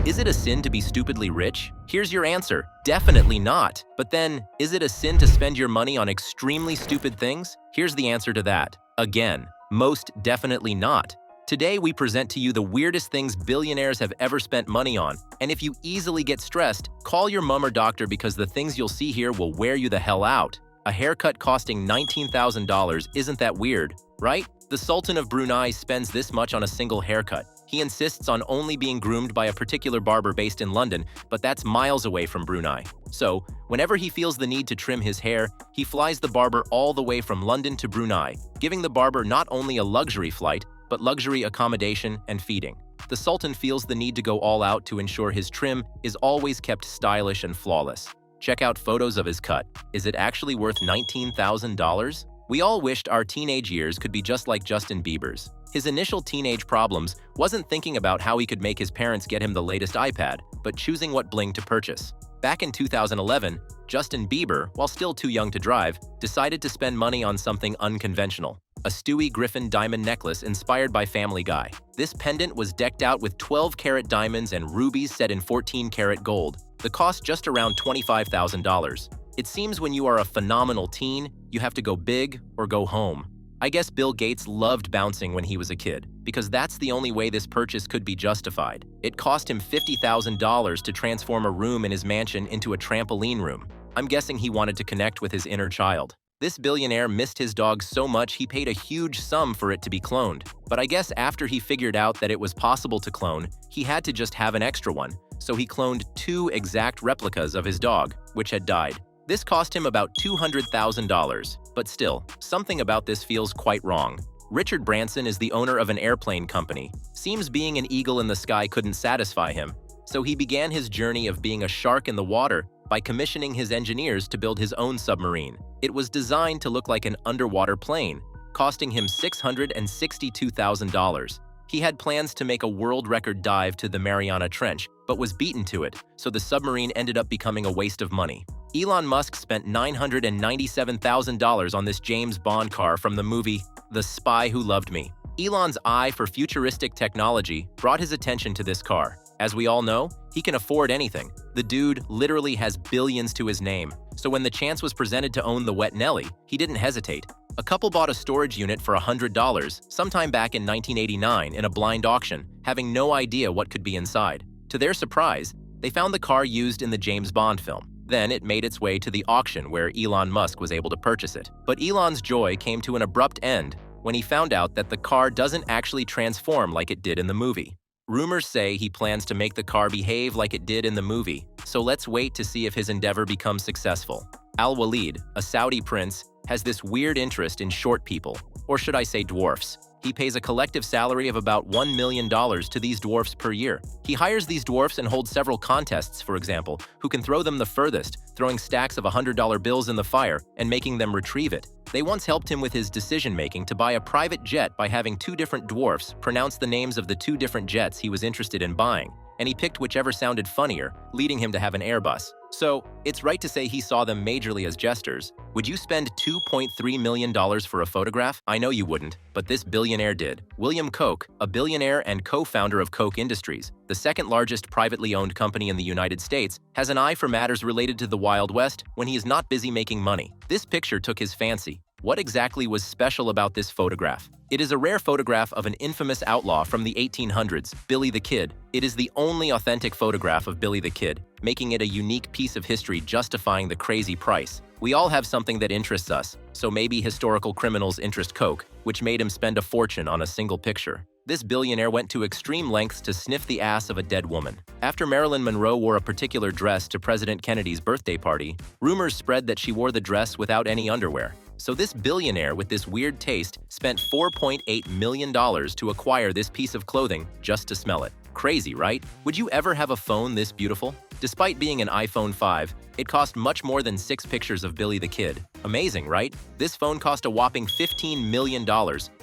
Is it a sin to be stupidly rich? Here's your answer. Definitely not. But then, is it a sin to spend your money on extremely stupid things? Here's the answer to that. Again, most definitely not. Today, we present to you the weirdest things billionaires have ever spent money on. And if you easily get stressed, call your mom or doctor because the things you'll see here will wear you the hell out. A haircut costing $19,000 isn't that weird, right? The Sultan of Brunei spends this much on a single haircut. He insists on only being groomed by a particular barber based in London, but that's miles away from Brunei. So, whenever he feels the need to trim his hair, he flies the barber all the way from London to Brunei, giving the barber not only a luxury flight, but luxury accommodation and feeding. The Sultan feels the need to go all out to ensure his trim is always kept stylish and flawless. Check out photos of his cut. Is it actually worth $19,000? We all wished our teenage years could be just like Justin Bieber's. His initial teenage problems wasn't thinking about how he could make his parents get him the latest iPad, but choosing what bling to purchase. Back in 2011, Justin Bieber, while still too young to drive, decided to spend money on something unconventional. A Stewie Griffin diamond necklace inspired by Family Guy. This pendant was decked out with 12-karat diamonds and rubies set in 14-karat gold. The cost just around $25,000. It seems when you are a phenomenal teen, you have to go big or go home. I guess Bill Gates loved bouncing when he was a kid, because that's the only way this purchase could be justified. It cost him $50,000 to transform a room in his mansion into a trampoline room. I'm guessing he wanted to connect with his inner child. This billionaire missed his dog so much he paid a huge sum for it to be cloned. But I guess after he figured out that it was possible to clone, he had to just have an extra one. So he cloned 2 exact replicas of his dog, which had died. This cost him about $200,000, but still, something about this feels quite wrong. Richard Branson is the owner of an airplane company. Seems being an eagle in the sky couldn't satisfy him, so he began his journey of being a shark in the water by commissioning his engineers to build his own submarine. It was designed to look like an underwater plane, costing him $662,000. He had plans to make a world record dive to the Mariana Trench, but was beaten to it, so the submarine ended up becoming a waste of money. Elon Musk spent $997,000 on this James Bond car from the movie The Spy Who Loved Me. Elon's eye for futuristic technology brought his attention to this car. As we all know, he can afford anything. The dude literally has billions to his name, so when the chance was presented to own the Wet Nelly, he didn't hesitate. A couple bought a storage unit for $100 sometime back in 1989 in a blind auction, having no idea what could be inside. To their surprise, they found the car used in the James Bond film. Then it made its way to the auction where Elon Musk was able to purchase it. But Elon's joy came to an abrupt end when he found out that the car doesn't actually transform like it did in the movie. Rumors say he plans to make the car behave like it did in the movie, so let's wait to see if his endeavor becomes successful. Al Walid, a Saudi prince, has this weird interest in short people, or should I say dwarfs. He pays a collective salary of about $1 million to these dwarfs per year. He hires these dwarfs and holds several contests, for example, who can throw them the furthest, throwing stacks of $100 bills in the fire and making them retrieve it. They once helped him with his decision-making to buy a private jet by having 2 different dwarfs pronounce the names of the 2 different jets he was interested in buying, and he picked whichever sounded funnier, leading him to have an Airbus. So, it's right to say he saw them majorly as jesters. Would you spend $2.3 million for a photograph? I know you wouldn't, but this billionaire did. William Koch, a billionaire and co-founder of Koch Industries, the second largest privately owned company in the United States, has an eye for matters related to the Wild West when he is not busy making money. This picture took his fancy. What exactly was special about this photograph? It is a rare photograph of an infamous outlaw from the 1800s, Billy the Kid. It is the only authentic photograph of Billy the Kid, making it a unique piece of history justifying the crazy price. We all have something that interests us, so maybe historical criminals interest Koch, which made him spend a fortune on a single picture. This billionaire went to extreme lengths to sniff the ass of a dead woman. After Marilyn Monroe wore a particular dress to President Kennedy's birthday party, rumors spread that she wore the dress without any underwear. So this billionaire with this weird taste spent $4.8 million to acquire this piece of clothing just to smell it. Crazy, right? Would you ever have a phone this beautiful? Despite being an iPhone 5, it cost much more than 6 pictures of Billy the Kid. Amazing, right? This phone cost a whopping $15 million,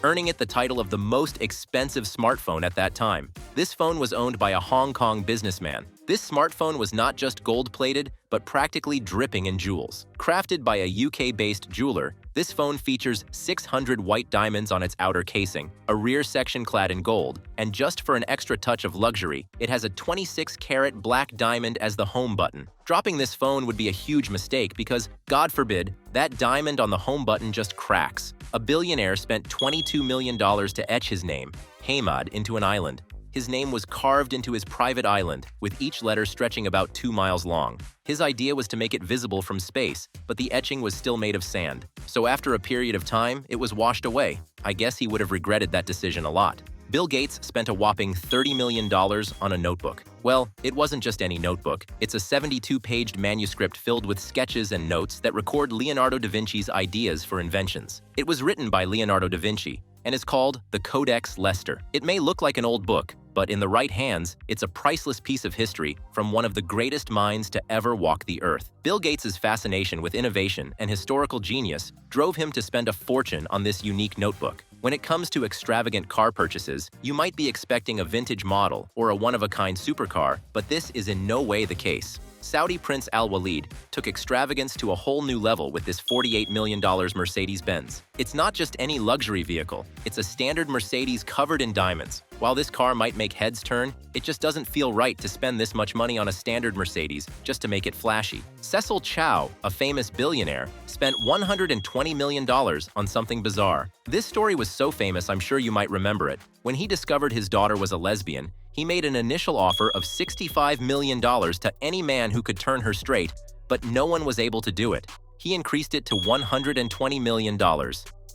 earning it the title of the most expensive smartphone at that time. This phone was owned by a Hong Kong businessman. This smartphone was not just gold-plated, but practically dripping in jewels. Crafted by a UK-based jeweler, this phone features 600 white diamonds on its outer casing, a rear section clad in gold, and just for an extra touch of luxury, it has a 26-carat black diamond as the home button. Dropping this phone would be a huge mistake because, God forbid, that diamond on the home button just cracks. A billionaire spent $22 million to etch his name, Hamad, into an island. His name was carved into his private island, with each letter stretching about 2 miles long. His idea was to make it visible from space, but the etching was still made of sand. So after a period of time, it was washed away. I guess he would have regretted that decision a lot. Bill Gates spent a whopping $30 million on a notebook. Well, it wasn't just any notebook. It's a 72-paged manuscript filled with sketches and notes that record Leonardo da Vinci's ideas for inventions. It was written by Leonardo da Vinci and is called the Codex Leicester. It may look like an old book, but in the right hands, it's a priceless piece of history from one of the greatest minds to ever walk the earth. Bill Gates' fascination with innovation and historical genius drove him to spend a fortune on this unique notebook. When it comes to extravagant car purchases, you might be expecting a vintage model or a one-of-a-kind supercar, but this is in no way the case. Saudi Prince Al Walid took extravagance to a whole new level with this $48 million Mercedes-Benz. It's not just any luxury vehicle, it's a standard Mercedes covered in diamonds. While this car might make heads turn, it just doesn't feel right to spend this much money on a standard Mercedes just to make it flashy. Cecil Chow, a famous billionaire, spent $120 million on something bizarre. This story was so famous I'm sure you might remember it. When he discovered his daughter was a lesbian, he made an initial offer of $65 million to any man who could turn her straight, but no one was able to do it. He increased it to $120 million.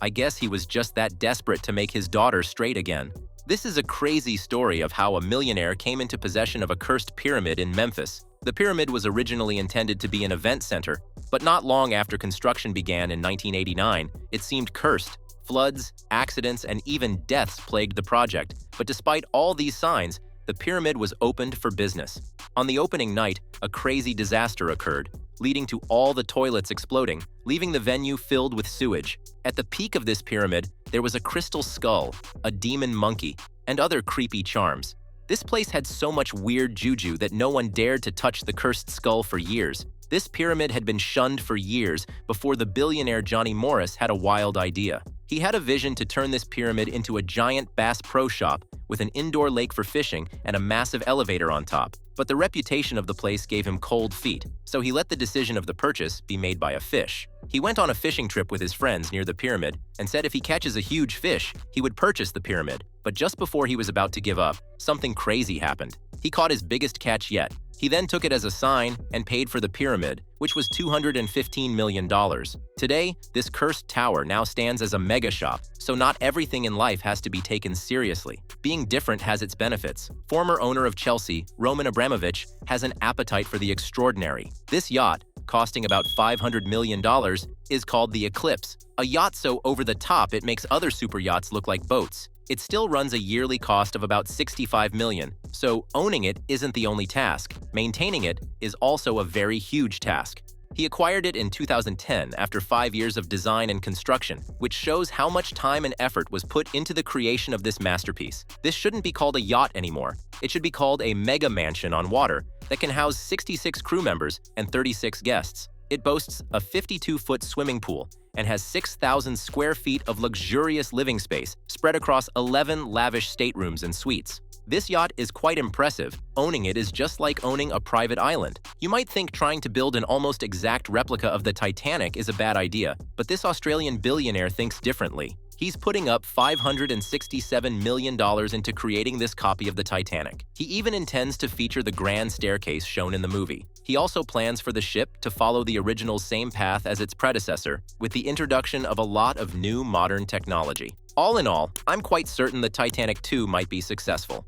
I guess he was just that desperate to make his daughter straight again. This is a crazy story of how a millionaire came into possession of a cursed pyramid in Memphis. The pyramid was originally intended to be an event center, but not long after construction began in 1989, it seemed cursed. Floods, accidents, and even deaths plagued the project, but despite all these signs, the pyramid was opened for business. On the opening night, a crazy disaster occurred, leading to all the toilets exploding, leaving the venue filled with sewage. At the peak of this pyramid, there was a crystal skull, a demon monkey, and other creepy charms. This place had so much weird juju that no one dared to touch the cursed skull for years. This pyramid had been shunned for years before the billionaire Johnny Morris had a wild idea. He had a vision to turn this pyramid into a giant Bass Pro Shop with an indoor lake for fishing and a massive elevator on top. But the reputation of the place gave him cold feet, so he let the decision of the purchase be made by a fish. He went on a fishing trip with his friends near the pyramid and said if he catches a huge fish, he would purchase the pyramid. But just before he was about to give up, something crazy happened. He caught his biggest catch yet. He then took it as a sign and paid for the pyramid, which was $215 million. Today, this cursed tower now stands as a mega shop, so not everything in life has to be taken seriously. Being different has its benefits. Former owner of Chelsea, Roman Abramovich, has an appetite for the extraordinary. This yacht, costing about $500 million, is called the Eclipse. A yacht so over the top it makes other super yachts look like boats. It still runs a yearly cost of about $65 million, so owning it isn't the only task. Maintaining it is also a very huge task. He acquired it in 2010 after 5 years of design and construction, which shows how much time and effort was put into the creation of this masterpiece. This shouldn't be called a yacht anymore. It should be called a mega mansion on water that can house 66 crew members and 36 guests. It boasts a 52-foot swimming pool and has 6,000 square feet of luxurious living space spread across 11 lavish staterooms and suites. This yacht is quite impressive. Owning it is just like owning a private island. You might think trying to build an almost exact replica of the Titanic is a bad idea, but this Australian billionaire thinks differently. He's putting up $567 million into creating this copy of the Titanic. He even intends to feature the grand staircase shown in the movie. He also plans for the ship to follow the original's same path as its predecessor, with the introduction of a lot of new modern technology. All in all, I'm quite certain the Titanic 2 might be successful.